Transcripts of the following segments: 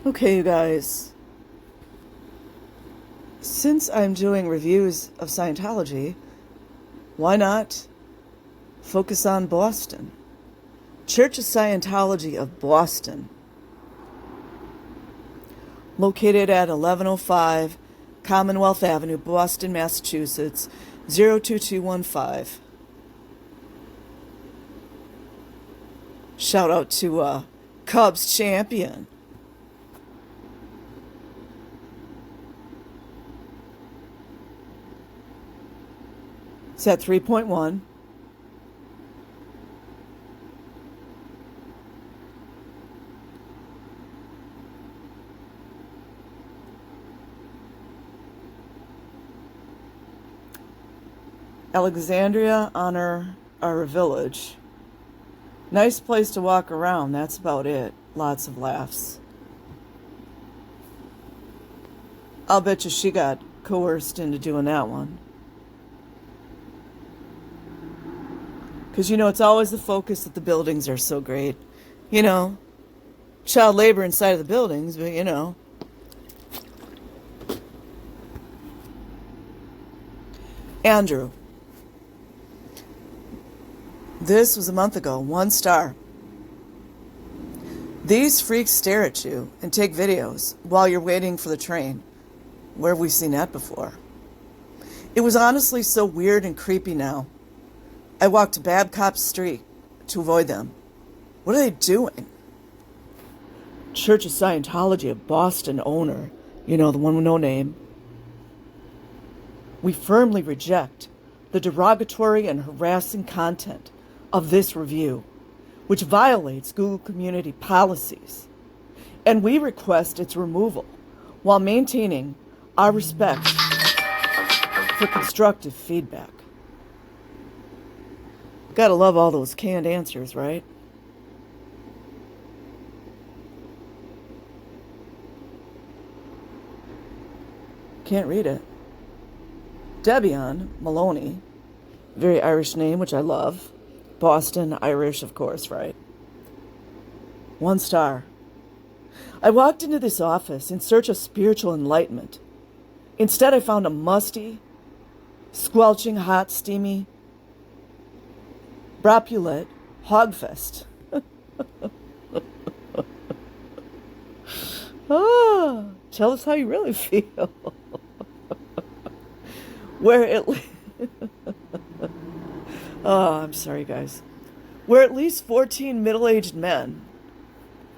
Okay, you guys. Since I'm doing reviews of Scientology, why not focus on Boston? Church of Scientology of Boston, located at 1105 Commonwealth Avenue, Boston, Massachusetts, 02215. Shout out to Cubs champion. It's at 3.1. Alexandria Honor our village. Nice place to walk around, that's about it. Lots of laughs. I'll bet you she got coerced into doing that one. Because, it's always the focus that the buildings are so great. Child labor inside of the buildings, but Andrew. This was a month ago, 1 star. These freaks stare at you and take videos while you're waiting for the train. Where have we seen that before? It was honestly so weird and creepy now. I walked to Babcock Street to avoid them. What are they doing? Church of Scientology of Boston owner, the one with no name. We firmly reject the derogatory and harassing content of this review, which violates Google community policies, and we request its removal while maintaining our respect for constructive feedback. Gotta love all those canned answers, right? Can't read it. Debian Maloney, very Irish name, which I love. Boston, Irish, of course, right? 1 star. I walked into this office in search of spiritual enlightenment. Instead, I found a musty, squelching, hot, steamy, Brapulette hogfest. Tell us how you really feel. I'm sorry, guys. Where at least 14 middle-aged men,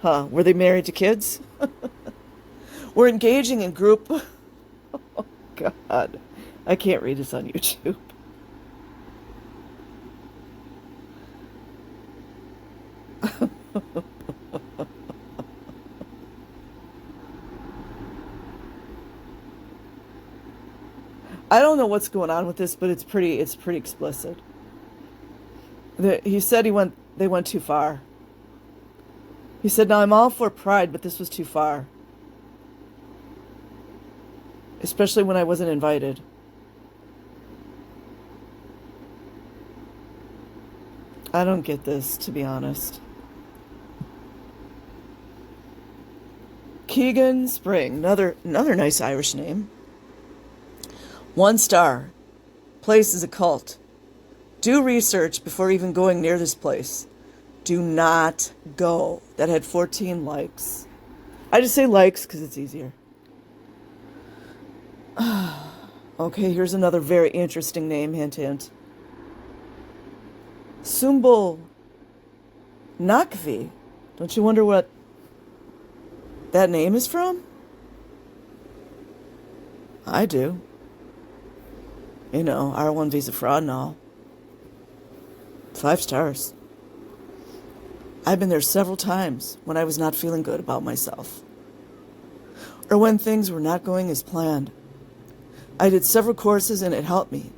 were they married to kids? Were engaging in group. Oh, God. I can't read this on YouTube. I don't know what's going on with this, but it's pretty explicit. He said they went too far. He said, now I'm all for pride, but this was too far. Especially when I wasn't invited. I don't get this, to be honest. Keegan Spring, another nice Irish name. 1 star. Place is a cult. Do research before even going near this place. Do not go. That had 14 likes. I just say likes because it's easier. Okay, here's another very interesting name, hint, hint. Sumbul Nakvi. Don't you wonder what that name is from? I do. R1 visa fraud and all. 5 stars. I've been there several times when I was not feeling good about myself, or when things were not going as planned. I did several courses and it helped me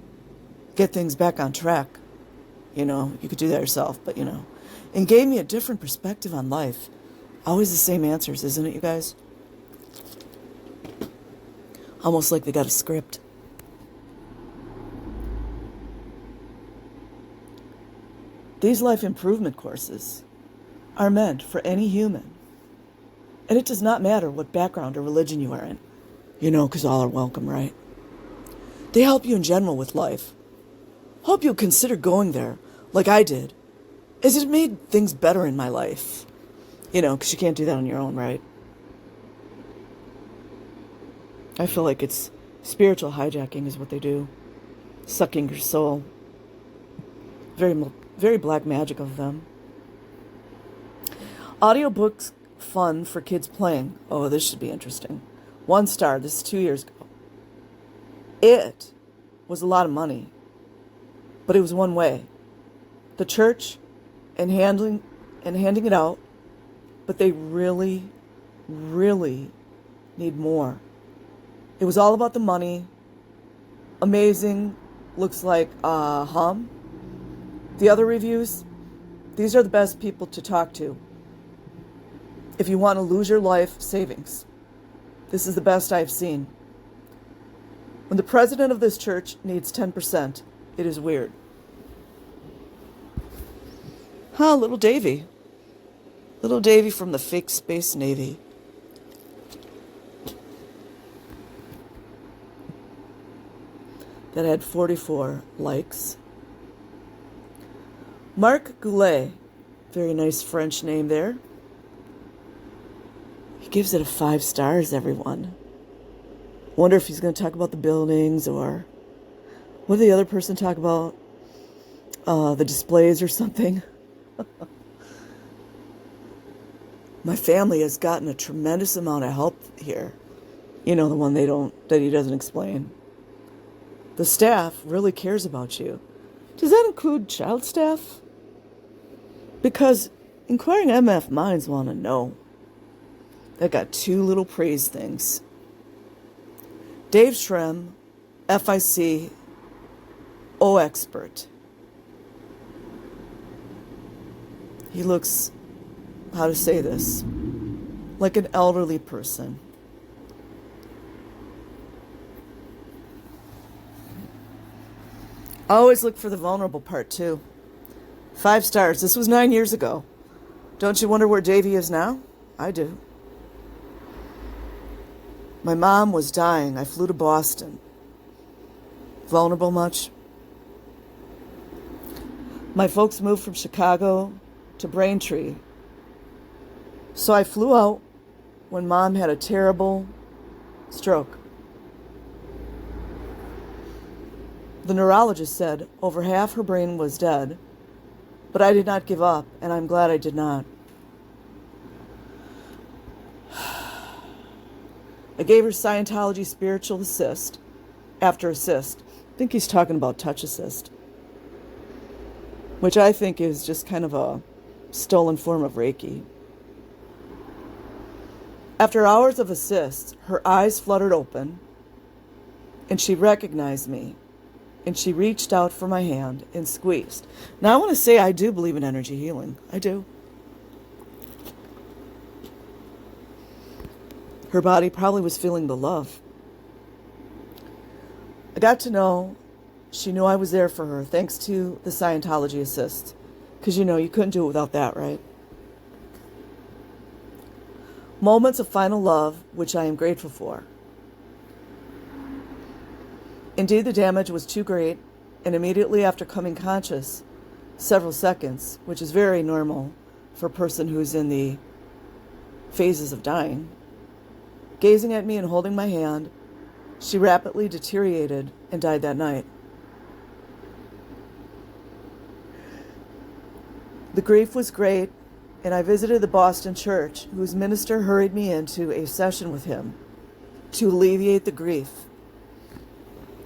get things back on track. You could do that yourself, but and gave me a different perspective on life. Always the same answers, isn't it, you guys? Almost like they got a script. These life improvement courses are meant for any human And it does not matter what background or religion you are in. You know, because all are welcome, right? They help you in general with life. Hope you'll consider going there, like I did, as it made things better in my life. You know, because you can't do that on your own, right? I feel like it's spiritual hijacking is what they do. Sucking your soul. Very black magic of them. Audiobooks fun for kids playing. Oh, this should be interesting. 1 star. This is 2 years ago. It was a lot of money, but it was one way. The church and handing it out, but they really, really need more. It was all about the money. Amazing. Looks like hum. The other reviews, these are the best people to talk to if you want to lose your life savings. This is the best I've seen. When the president of this church needs 10%, it is weird. Little Davy. Little Davy from the fake Space Navy. That had 44 likes. Marc Goulet. Very nice French name there. He gives it a 5 stars, everyone. Wonder if he's going to talk about the buildings or what did the other person talk about? The displays or something. My family has gotten a tremendous amount of help here. You know, the one that he doesn't explain. The staff really cares about you. Does that include child staff? Because inquiring MF minds want to know. That got 2 little praise things. Dave Shrem, FIC, O-expert. He looks, how to say this, like an elderly person. I always look for the vulnerable part, too. 5 stars. This was 9 years ago. Don't you wonder where Davey is now? I do. My mom was dying. I flew to Boston. Vulnerable much? My folks moved from Chicago to Braintree. So I flew out when Mom had a terrible stroke. The neurologist said over half her brain was dead, but I did not give up, and I'm glad I did not. I gave her Scientology spiritual assist after assist. I think he's talking about touch assist, which I think is just kind of a stolen form of Reiki. After hours of assists, her eyes fluttered open, and she recognized me, and she reached out for my hand and squeezed. Now, I want to say I do believe in energy healing. I do. Her body probably was feeling the love. I got to know she knew I was there for her thanks to the Scientology assist. Because, you know, you couldn't do it without that, right? Moments of final love, which I am grateful for. Indeed, the damage was too great, and immediately after coming conscious, several seconds, which is very normal for a person who's in the phases of dying, gazing at me and holding my hand, she rapidly deteriorated and died that night. The grief was great, and I visited the Boston church, whose minister hurried me into a session with him to alleviate the grief.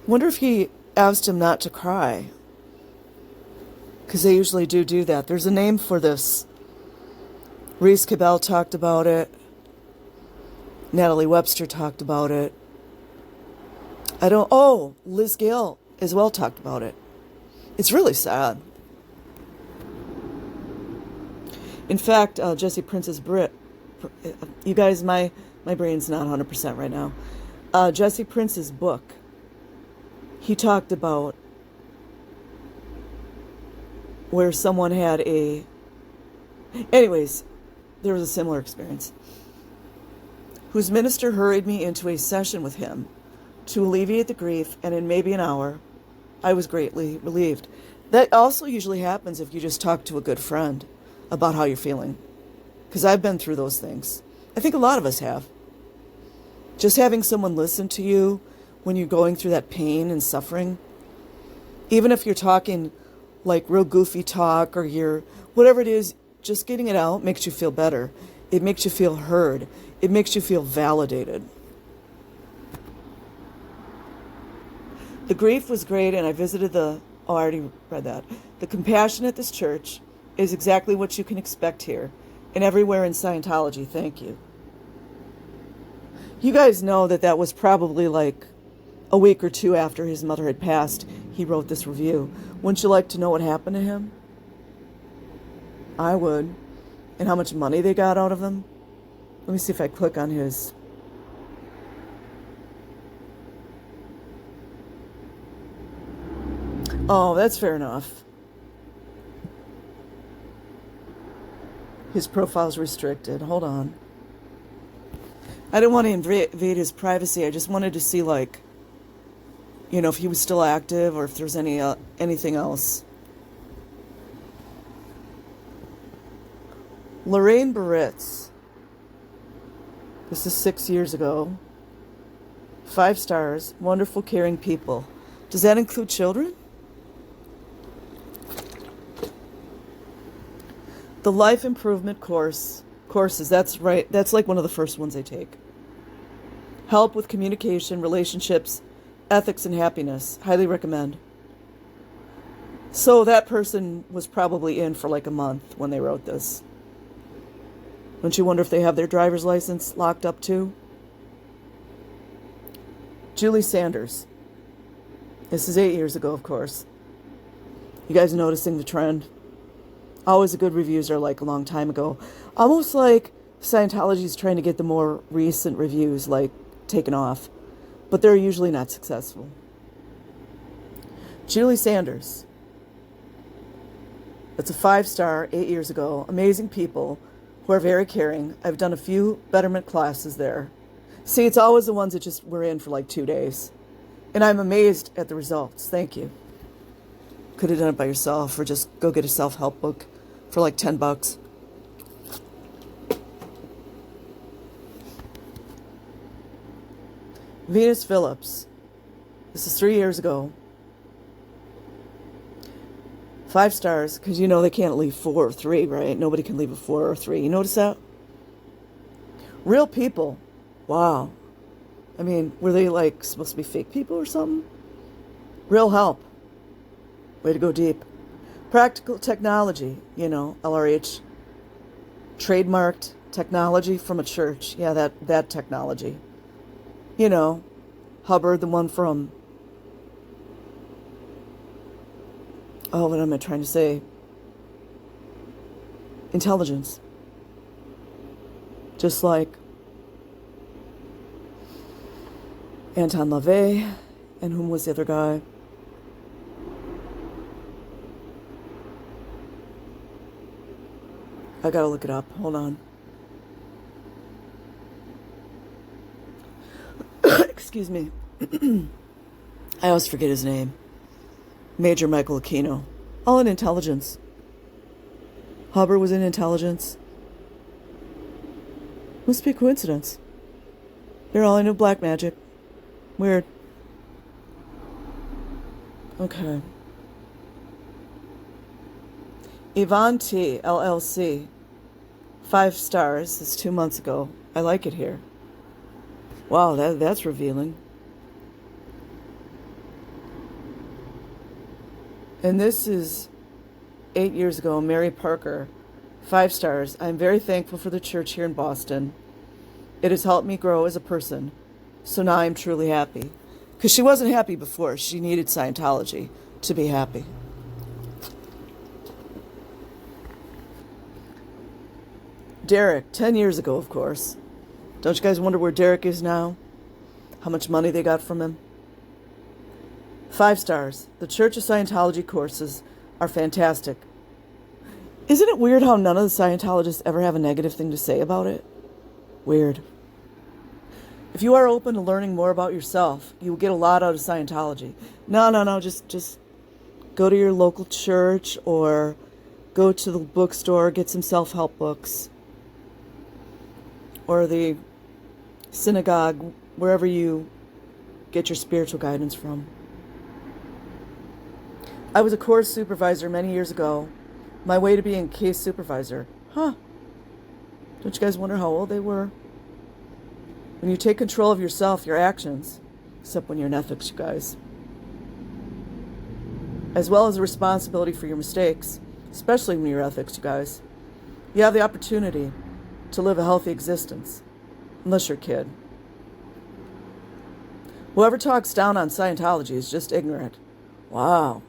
Wonder if he asked him not to cry, because they usually do that. There's a name for this. Reese Cabell talked about it. Natalie Webster talked about it. Liz Gale as well talked about it. It's really sad. In fact, Jesse Prince's you guys, my brain's not 100% right now. Jesse Prince's book, he talked about where someone had anyways, there was a similar experience. whose minister hurried me into a session with him to alleviate the grief, and in maybe an hour, I was greatly relieved. That also usually happens if you just talk to a good friend about how you're feeling. Because I've been through those things. I think a lot of us have. Just having someone listen to you when you're going through that pain and suffering, even if you're talking like real goofy talk or you're, whatever it is, just getting it out makes you feel better. It makes you feel heard. It makes you feel validated. The grief was great, and I visited I already read that. The compassion at this church is exactly what you can expect here and everywhere in Scientology. Thank you. You guys know that was probably like a week or two after his mother had passed. He wrote this review. Wouldn't you like to know what happened to him? I would. And how much money they got out of him. Let me see if I click on his. Oh, that's fair enough. His profile's restricted. Hold on. I didn't want to invade his privacy. I just wanted to see, like, if he was still active or if there's anything else. Lorraine Baritz. This is 6 years ago. 5 stars. Wonderful, caring people. Does that include children? The life improvement courses, that's right. That's like one of the first ones I take. Help with communication, relationships, ethics, and happiness. Highly recommend. So that person was probably in for like a month when they wrote this. Don't you wonder if they have their driver's license locked up too? Julie Sanders. This is 8 years ago, of course. You guys noticing the trend? Always the good reviews are like a long time ago. Almost like Scientology is trying to get the more recent reviews like taken off. But they're usually not successful. Julie Sanders. It's a 5-star, 8 years ago. Amazing people who are very caring. I've done a few betterment classes there. See, it's always the ones that just were in for like 2 days. And I'm amazed at the results. Thank you. Could have done it by yourself or just go get a self-help book for like $10. Venus Phillips. This is 3 years ago. 5 stars, because they can't leave 4 or 3, right? Nobody can leave a 4 or 3. You notice that? Real people. Wow. I mean, were they like supposed to be fake people or something? Real help. Way to go deep. Practical technology, LRH. Trademarked technology from a church. Yeah, that technology. Hubbard, the one from... Oh, what am I trying to say? Intelligence. Just like Anton LaVey, and whom was the other guy? I gotta look it up. Hold on. Excuse me. I always forget his name. Major Michael Aquino. All in intelligence. Hubbard was in intelligence. Must be a coincidence. They're all into black magic. Weird. Okay. Yvonne T. LLC. 5 stars. This is 2 months ago. I like it here. Wow, that's revealing. And this is 8 years ago. Mary Parker. 5 stars. I'm very thankful for the church here in Boston. It has helped me grow as a person. So now I'm truly happy. Because she wasn't happy before. She needed Scientology to be happy. Derek, 10 years ago, of course. Don't you guys wonder where Derek is now? How much money they got from him? 5 stars. The Church of Scientology courses are fantastic. Isn't it weird how none of the Scientologists ever have a negative thing to say about it? Weird. If you are open to learning more about yourself, you will get a lot out of Scientology. No, just go to your local church or go to the bookstore, get some self-help books, or the synagogue, wherever you get your spiritual guidance from. I was a course supervisor many years ago. My way to being a case supervisor. Don't you guys wonder how old they were? When you take control of yourself, your actions, except when you're in ethics, you guys, as well as the responsibility for your mistakes, especially when you're ethics, you guys, you have the opportunity to live a healthy existence, unless you're a kid. Whoever talks down on Scientology is just ignorant. Wow.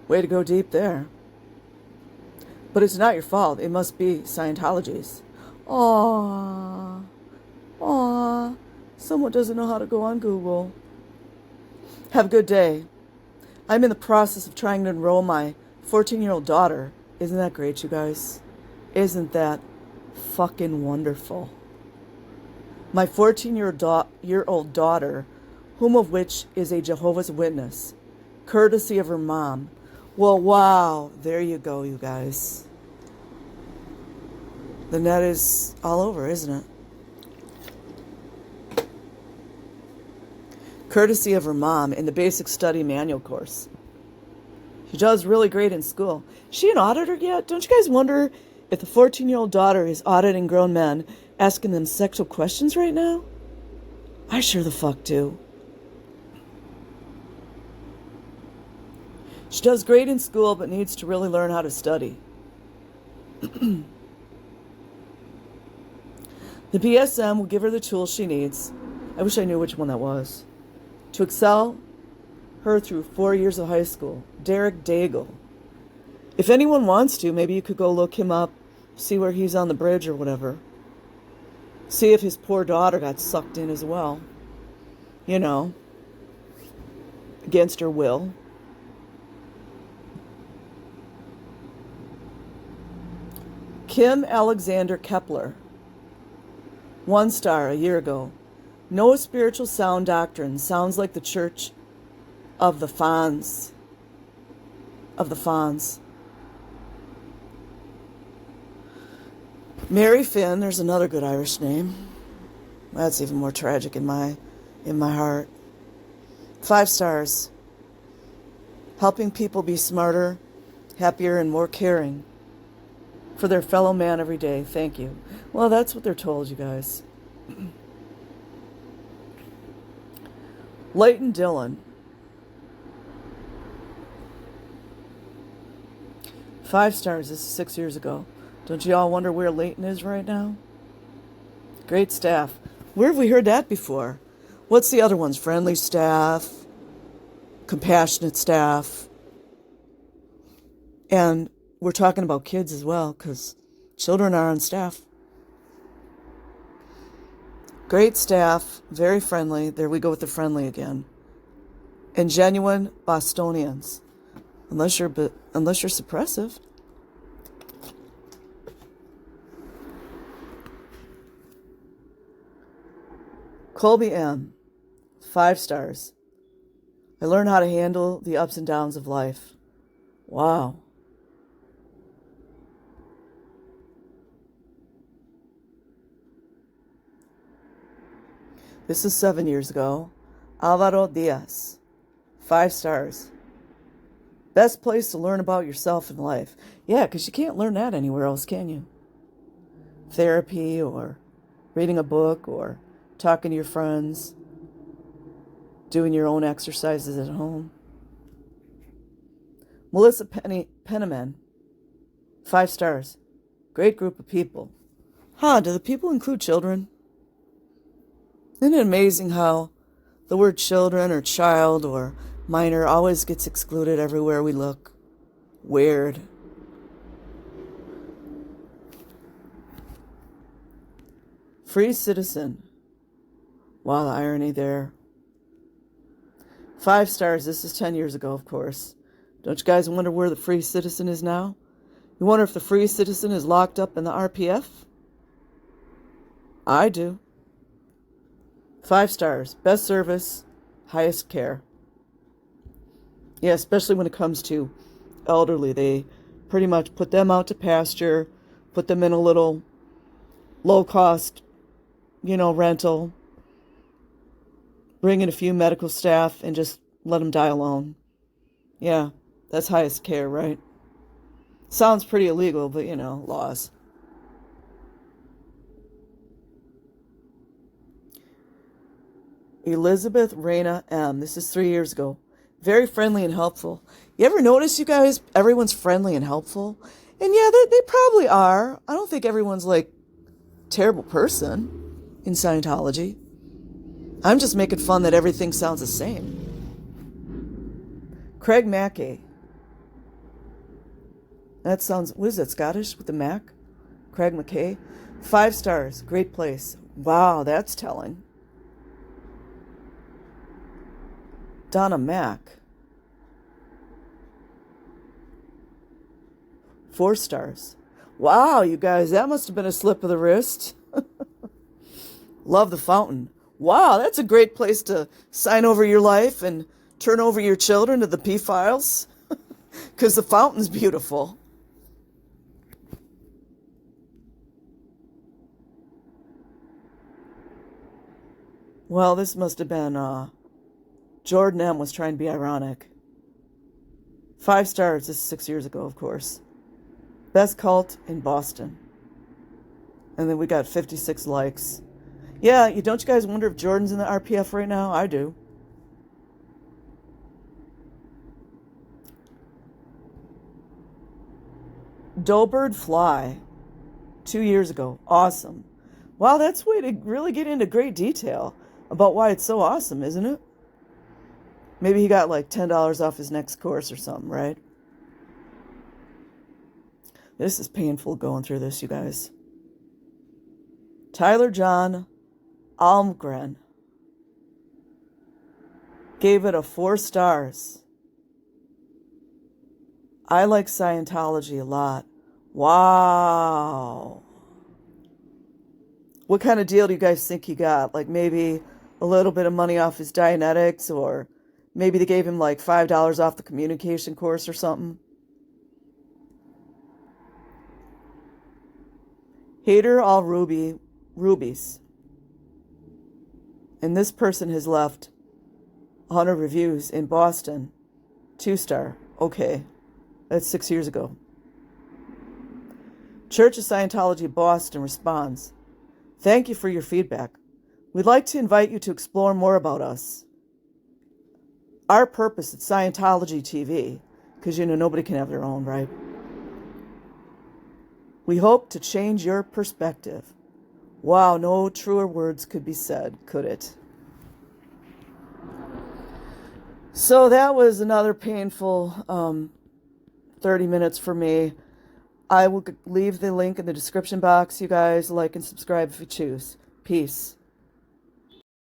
Way to go deep there. But it's not your fault. It must be Scientology's. Aww. Someone doesn't know how to go on Google. Have a good day. I'm in the process of trying to enroll my 14-year-old daughter. Isn't that great, you guys? Isn't that fucking wonderful? My 14-year-old daughter, whom of which is a Jehovah's Witness, courtesy of her mom. Well, wow, there you go, you guys. The net is all over, isn't it? Courtesy of her mom in the basic study manual course. She does really great in school. Is she an auditor yet? Don't you guys wonder if the 14-year-old daughter is auditing grown men, asking them sexual questions right now? I sure the fuck do. She does great in school, but needs to really learn how to study. The BSM will give her the tools she needs. I wish I knew which one that was. To excel her through 4 years of high school. Derek Daigle. If anyone wants to, maybe you could go look him up, see where he's on the bridge or whatever. See if his poor daughter got sucked in as well. You know, against her will. Kim Alexander Kepler. 1 star a year ago. No spiritual sound doctrine sounds like the Church of the Fawns. Mary Finn, there's another good Irish name. That's even more tragic in my heart. 5 stars. Helping people be smarter, happier, and more caring for their fellow man every day. Thank you. Well, that's what they're told, you guys. Leighton Dillon. 5 stars. This is 6 years ago. Don't you all wonder where Leighton is right now? Great staff. Where have we heard that before? What's the other ones? Friendly staff, compassionate staff. And we're talking about kids as well, because children are on staff. Great staff, very friendly. There we go with the friendly again. And genuine Bostonians. Unless you're suppressive. Colby M. 5 stars. I learned how to handle the ups and downs of life. Wow. This is 7 years ago. Alvaro Diaz. 5 stars. Best place to learn about yourself and life. Yeah, because you can't learn that anywhere else, can you? Therapy or reading a book or talking to your friends. Doing your own exercises at home. Melissa Penniman. 5 stars. Great group of people. Do the people include children? Isn't it amazing how the word children or child or minor always gets excluded everywhere we look? Weird. Free citizen. Wow, the irony there. 5 stars. This is 10 years ago, of course. Don't you guys wonder where the free citizen is now? You wonder if the free citizen is locked up in the RPF? I do. 5 stars. Best service, highest care. Yeah, especially when it comes to elderly. They pretty much put them out to pasture, put them in a little low-cost, rental, bring in a few medical staff, and just let them die alone. Yeah, that's highest care, right? Sounds pretty illegal, but, laws. Elizabeth Reyna M. This is 3 years ago. Very friendly and helpful. You ever notice, you guys, everyone's friendly and helpful? And yeah, they probably are. I don't think everyone's like terrible person in Scientology. I'm just making fun that everything sounds the same. Craig Mackey. That sounds, what is that, Scottish with the Mac? Craig McKay. 5 stars. Great place. Wow, that's telling. Donna Mack. 4 stars. Wow, you guys, that must have been a slip of the wrist. Love the fountain. Wow, that's a great place to sign over your life and turn over your children to the P-files. Because the fountain's beautiful. Well, this must have been, Jordan M. was trying to be ironic. 5 stars, this is 6 years ago, of course. Best cult in Boston. And then we got 56 likes. Yeah, don't you guys wonder if Jordan's in the RPF right now? I do. Doughbird Fly. 2 years ago. Awesome. Wow, that's a way to really get into great detail about why it's so awesome, isn't it? Maybe he got like $10 off his next course or something, right? This is painful going through this, you guys. Tyler John Almgren gave it a 4 stars. I like Scientology a lot. Wow. What kind of deal do you guys think he got? Like maybe a little bit of money off his Dianetics, or maybe they gave him like $5 off the communication course or something. Hater all rubies. And this person has left 100 reviews in Boston. 2 star. Okay. That's 6 years ago. Church of Scientology Boston responds, thank you for your feedback. We'd like to invite you to explore more about us. Our purpose at Scientology TV, because nobody can have their own, right? We hope to change your perspective. Wow, no truer words could be said, could it? So that was another painful 30 minutes for me. I will leave the link in the description box. You guys like and subscribe if you choose. Peace.